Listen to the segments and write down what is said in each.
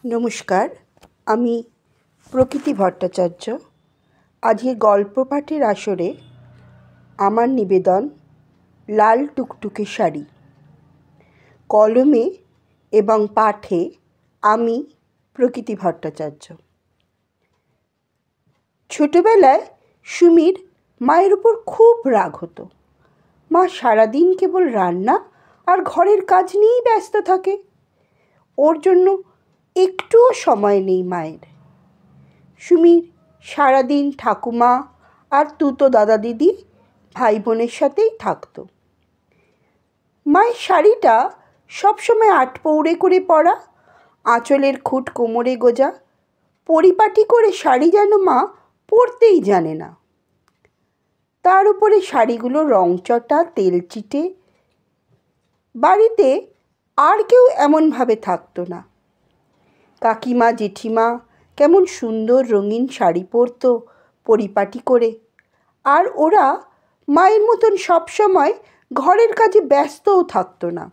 নমস্কার, আমি প্রকৃতি ভট্টাচার্য। আজকের গল্প পাঠের আসরে আমার নিবেদন লাল টুকটুকে শাড়ি। কলমে এবং পাঠে আমি প্রকৃতি ভট্টাচার্য। ছোটবেলায় সুমির মায়ের উপর খুব রাগ হতো। মা সারাদিন কেবল রান্না আর ঘরের কাজ নিয়েই ব্যস্ত থাকে। ওর জন্য একটুও সময় নেই মায়ের। সুমির সারাদিন ঠাকুমা আর তুতো দাদা দিদি ভাই বোনের সাথেই থাকতো। মায়ের শাড়িটা সবসময় আটপৌড়ে করে পরা, আঁচলের খুঁট কোমরে গোজা, পরিপাটি করে শাড়ি যেন মা পরতেই জানে না। তার উপরে শাড়িগুলো রংচটা, তেল চিটে। বাড়িতে আর কেউ এমনভাবে থাকতো না। কাকিমা জেঠিমা কেমন সুন্দর রঙিন শাড়ি পরতো পরিপাটি করে, আর ওরা মায়ের মতন সবসময় ঘরের কাজে ব্যস্তও থাকতো না।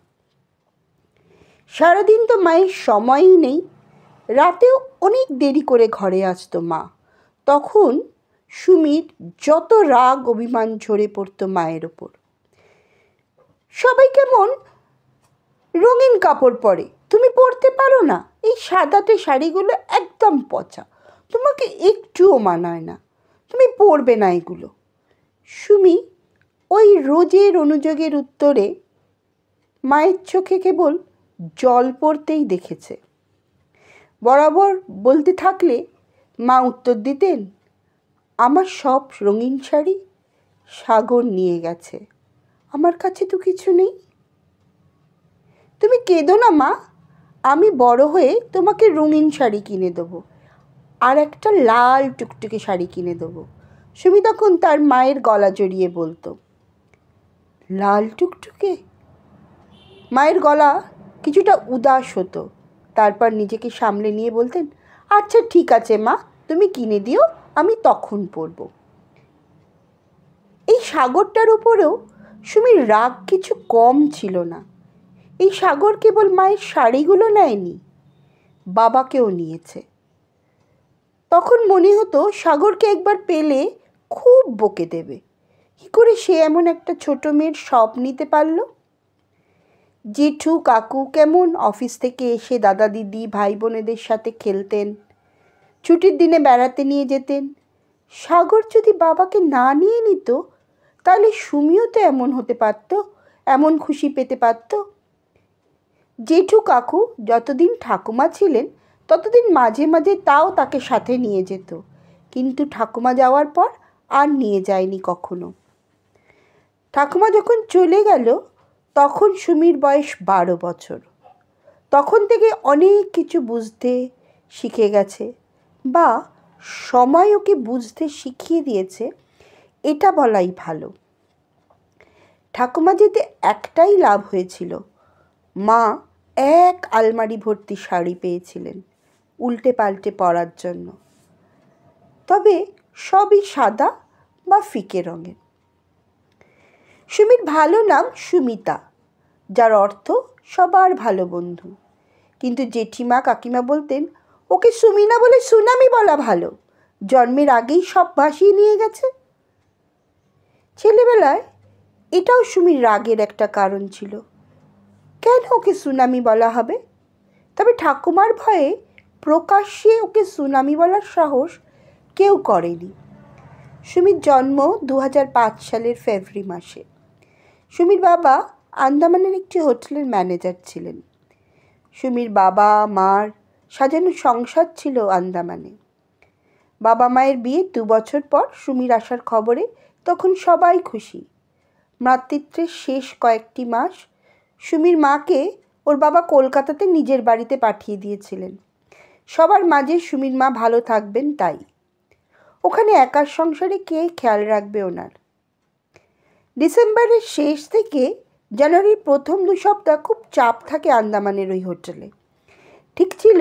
সারাদিন তো মায়ের সময়ই নেই। রাতেও অনেক দেরি করে ঘরে আসতো মা। তখন সুমির যত রাগ অভিমান ঝরে পড়তো মায়ের ওপর। সবাই কেমন রঙিন কাপড় পরে, তুমি পরতে পারো না? এই সাদাটে শাড়িগুলো একদম পচা, তোমাকে একটুও মানায় না, তুমি পরবে না এগুলো। সুমি ওই রোজের অনুযোগের উত্তরে মায়ের চোখে কেবল জল পড়তেই দেখেছে। বরাবর বলতে থাকলে মা উত্তর দিতেন, আমার সব রঙিন শাড়ি সাগর নিয়ে গেছে, আমার কাছে তো কিছু নেই। তুমি কেঁদো না মা, আমি বড় হয়ে তোমাকে রঙিন শাড়ি কিনে দেবো, আর একটা লাল টুকটুকে শাড়ি কিনে দেবো। সুমি তখন তার মায়ের গলা জড়িয়ে বলতো, লাল টুকটুকে? মায়ের গলা কিছুটা উদাস হতো। তারপর নিজেকে সামলে নিয়ে বলতেন, আচ্ছা ঠিক আছে মা, তুমি কিনে দিও, আমি তখন পরবো। এই সাগরটার উপরেও সুমির রাগ কিছু কম ছিল না। এই সাগর কেবল মায়ের শাড়িগুলো নেয়নি, বাবাকেও নিয়েছে। তখন মনে হতো সাগরকে একবার পেলে খুব বকে দেবে। কী করে সে এমন একটা ছোট মেয়ের সব নিতে পারলো? জেঠু কাকু কেমন অফিস থেকে এসে দাদা দিদি ভাই বোনেদের সাথে খেলতেন, ছুটির দিনে বেড়াতে নিয়ে যেতেন। সাগর যদি বাবাকে না নিয়ে নিত, তাহলে সুমিও তো এমন হতে পারত, এমন খুশি পেতে পারত। জেঠু কাকু যতদিন ঠাকুমা ছিলেন ততদিন মাঝে মাঝে তাও তাকে সাথে নিয়ে যেত, কিন্তু ঠাকুমা যাওয়ার পর আর নিয়ে যায়নি কখনো। ঠাকুমা যখন চলে গেল তখন সুমির বয়স 12 বছর। তখন থেকে অনেক কিছু বুঝতে শিখে গেছে, বা সময় ওকে বুঝতে শিখিয়ে দিয়েছে, এটা বলাই ভালো। ঠাকুমা যেতে একটাই লাভ হয়েছিল, মা এক আলমারি ভর্তি শাড়ি পেয়েছিলেন উল্টে পাল্টে পরার জন্য। তবে সবই সাদা বা ফিকে রঙের। সুমির ভালো নাম সুমিতা, যার অর্থ সবার ভালো বন্ধু। কিন্তু জেঠিমা কাকিমা বলতেন, ওকে সুমি না বলে সুনামি বলা ভালো, জন্মের আগেই সব ভাসিয়ে নিয়ে গেছে। ছেলেবেলায় এটাও সুমির রাগের একটা কারণ ছিল, কেন ওকে সুনামি বলা হবে? তবে ঠাকুমার ভয়ে প্রকাশ্যে ওকে সুনামি বলার সাহস কেউ করেনি। সুমির জন্ম 2005 সালের ফেব্রুয়ারি মাসে। সুমির বাবা আন্দামানের একটি হোটেলের ম্যানেজার ছিলেন। সুমির বাবা মার সাজানো সংসার ছিল আন্দামানে। বাবা মায়ের বিয়ে 2 বছর পর সুমির আসার খবরে তখন সবাই খুশি। মাতৃত্বের শেষ কয়েকটি মাস সুমির মাকে ওর বাবা কলকাতাতে নিজের বাড়িতে পাঠিয়ে দিয়েছিলেন, সবার মাঝে সুমির মা ভালো থাকবেন তাই। ওখানে একার সংসারে কে খেয়াল রাখবে ওনার? ডিসেম্বরের শেষ থেকে জানুয়ারির প্রথম 2 সপ্তাহ খুব চাপ থাকে আন্দামানের ওই হোটেলে। ঠিক ছিল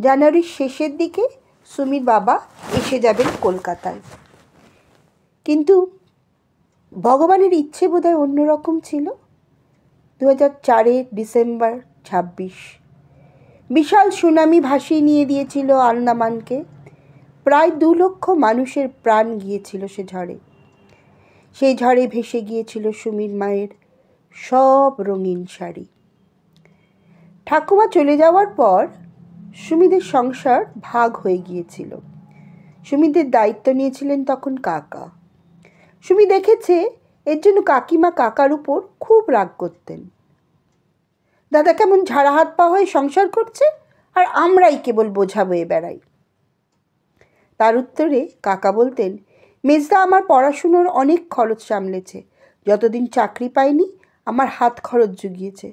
জানুয়ারির শেষের দিকে সুমির বাবা এসে যাবেন কলকাতায়। কিন্তু ভগবানের ইচ্ছে বোধহয় অন্যরকম ছিল। 2004 ডিসেম্বর 26 বিশাল সুনামি ভাসিয়ে নিয়ে দিয়েছিল আন্দামানকে। প্রায় 2 লক্ষ মানুষের প্রাণ গিয়েছিল সে ঝড়ে। সেই ঝড়ে ভেসে গিয়েছিল সুমির মায়ের সব রঙিন শাড়ি। ঠাকুমা চলে যাওয়ার পর সুমিদের সংসার ভাগ হয়ে গিয়েছিল। সুমিদের দায়িত্ব নিয়েছিলেন তখন কাকা। সুমি দেখেছে এর জন্য কাকিমা কাকার উপর খুব রাগ করতেন। দাদা কেমন ঝাড়া হাত পা হয়ে সংসার করছে, আর আমরাই কেবল বোঝা বয়ে বেড়াই। তার উত্তরে কাকা বলতেন, মেজদা আমার পড়াশুনোর অনেক খরচ সামলেছে, যতদিন চাকরি পাইনি আমার হাত খরচ জুগিয়েছে,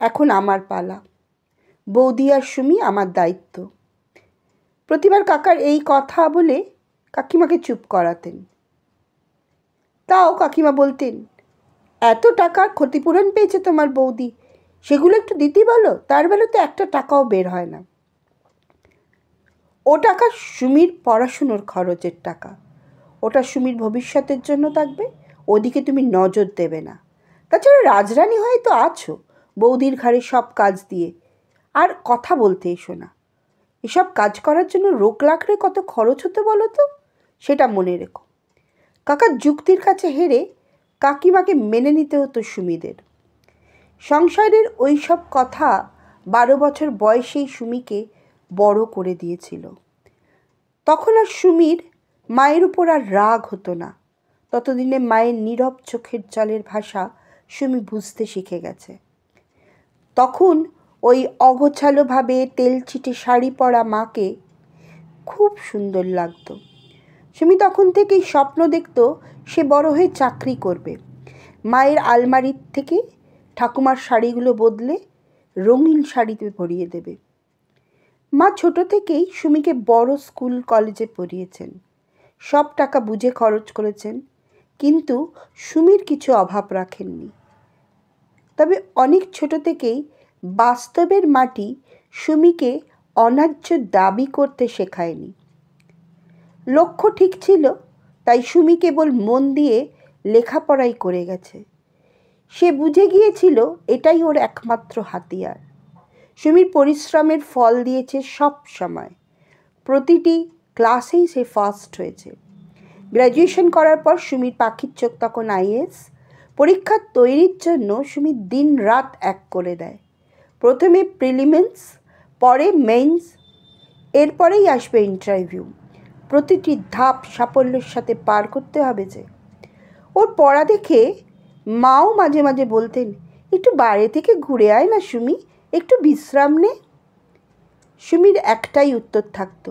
এখন আমার পালা। বৌদি আর সুমি আমার দায়িত্ব। প্রতিবার কাকার এই কথা বলে কাকিমাকে চুপ করাতেন। তাও কাকিমা বলতেন, এত টাকার ক্ষতিপূরণ পেয়েছে তোমার বৌদি, সেগুলো একটু দিতে বলো, তার বেলা তো একটা টাকাও বের হয় না। ও টাকা সুমির পড়াশুনোর খরচের টাকা, ওটা সুমির ভবিষ্যতের জন্য থাকবে, ওদিকে তুমি নজর দেবে না। তাছাড়া রাজরানী হয়ে তো আছো, বৌদির ঘাড়ে সব কাজ দিয়ে আর কথা বলতে এসো না। এসব কাজ করার জন্য রোগ লাগলে কত খরচ হতো বলো তো, সেটা মনে রেখো। কাকার যুক্তির কাছে হেরে কাকিমাকে মেনে নিতে হতো সুমিদের। সংসারের ওই সব কথা 12 বছর বয়সেই সুমিকে বড় করে দিয়েছিল। তখন আর সুমির মায়ের উপর আর রাগ হতো না। ততদিনে মায়ের নীরব চোখের জলের ভাষা সুমি বুঝতে শিখে গেছে। তখন ওই অগোছালোভাবে তেলছিটে শাড়ি পরা মাকে খুব সুন্দর লাগতো। সুমি তখন থেকেই স্বপ্ন দেখত সে বড় হয়ে চাকরি করবে, মায়ের আলমারির থেকে ঠাকুমার শাড়িগুলো বদলে রঙিন শাড়িতে পরিয়ে দেবে। মা ছোট থেকেই সুমিকে বড় স্কুল কলেজে পড়িয়েছেন, সব টাকা বুঝে খরচ করেছেন, কিন্তু সুমির কিছু অভাব রাখেননি। তবে অনেক ছোট থেকেই বাস্তবের মাটি সুমিকে অন্যায্য দাবি করতে শেখায়নি। লক্ষ্য ঠিক ছিল, তাই সুমি কেবল মন দিয়ে লেখাপড়াই করে গেছে। সে বুঝে গিয়েছিল এটাই ওর একমাত্র হাতিয়ার। সুমির পরিশ্রমের ফল দিয়েছে সব সময়। প্রতিটি ক্লাসেই সে ফার্স্ট হয়েছে। গ্র্যাজুয়েশন করার পর সুমির পাখির চোখ তখন আইএএস। পরীক্ষার তৈরির জন্য সুমি দিন রাত এক করে দেয়। প্রথমে প্রিলিমিনস, পরে মেইনস, এরপরেই আসবে ইন্টারভিউ। প্রতিটি ধাপ সাফল্যের সাথে পার করতে হবে যে। ওর পড়া দেখে মাও মাঝে মাঝে বলতেন, একটু বাইরে থেকে ঘুরে আয় না সুমি, একটু বিশ্রাম নে। সুমির একটাই উত্তর থাকতো,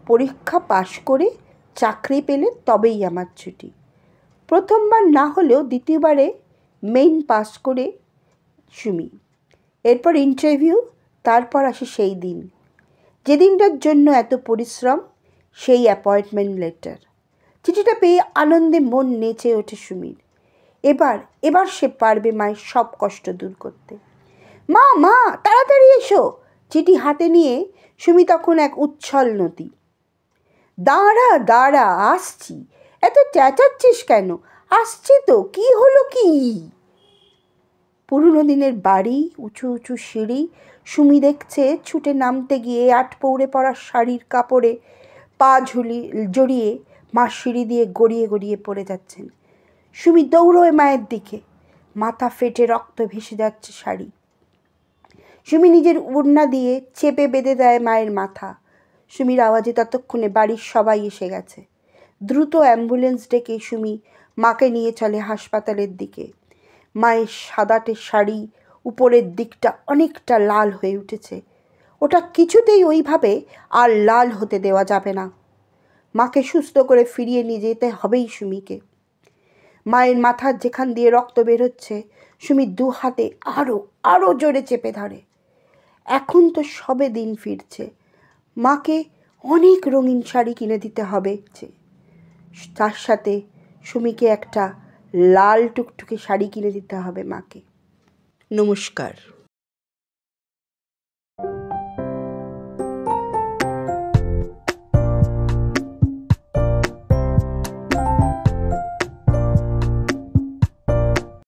পরীক্ষা পাশ করে চাকরি পেলে তবেই আমার ছুটি। প্রথমবার না হলেও দ্বিতীয়বারে মেইন পাস করে সুমি। এরপর ইন্টারভিউ, তারপর আসে সেই দিন, যেদিনটার জন্য এত পরিশ্রম, সেই অ্যাপয়েন্টমেন্ট লেটার। চিঠিটা পেয়ে আনন্দে মন নেচে ওঠে সুমির। এবার সে পারবে মায়ের সব কষ্ট দূর করতে। মা মা তাড়াতাড়ি এসো। চিঠি হাতে নিয়ে সুমি তখন এক উচ্ছল নদী। দাঁড়া দাঁড়া, আসছি। এত চেঁচাচ্ছিস কেন? আসছি তো, কি হলো কি? পুরনো দিনের বাড়ি, উঁচু উঁচু সিঁড়ি। সুমি দেখছে ছুটে নামতে গিয়ে আটপৌড়ে পড়া শাড়ির কাপড়ে পা জড়িয়ে মা সিঁড়ি দিয়ে গড়িয়ে গড়িয়ে পড়ে যাচ্ছেন। সুমি দৌড়োয় মায়ের দিকে, মাথা ফেটে রক্ত ভেসে যাচ্ছে শাড়ি। সুমি নিজের ওড়না দিয়ে চেপে বেঁধে দেয় মায়ের মাথা। সুমির আওয়াজে ততক্ষণে বাড়ির সবাই এসে গেছে। দ্রুত অ্যাম্বুলেন্স ডেকে সুমি মাকে নিয়ে চলে হাসপাতালের দিকে। মায়ের সাদাটে শাড়ি উপরের দিকটা অনেকটা লাল হয়ে উঠেছে। ওটা কিছুতেই ওইভাবে আর লাল হতে দেওয়া যাবে না। মাকে সুস্থ করে ফিরিয়ে নিয়ে যেতে হবেই সুমিকে। মায়ের মাথার যেখান দিয়ে রক্ত বেরোচ্ছে, সুমি 2 হাতে আরও জোরে চেপে ধরে। এখন তো সবে দিন ফিরছে, মাকে অনেক রঙিন শাড়ি কিনে দিতে হবে। তার সাথে সুমিকে একটা লাল টুকটুকে শাড়ি কিনে দিতে হবে মাকে। নমস্কার।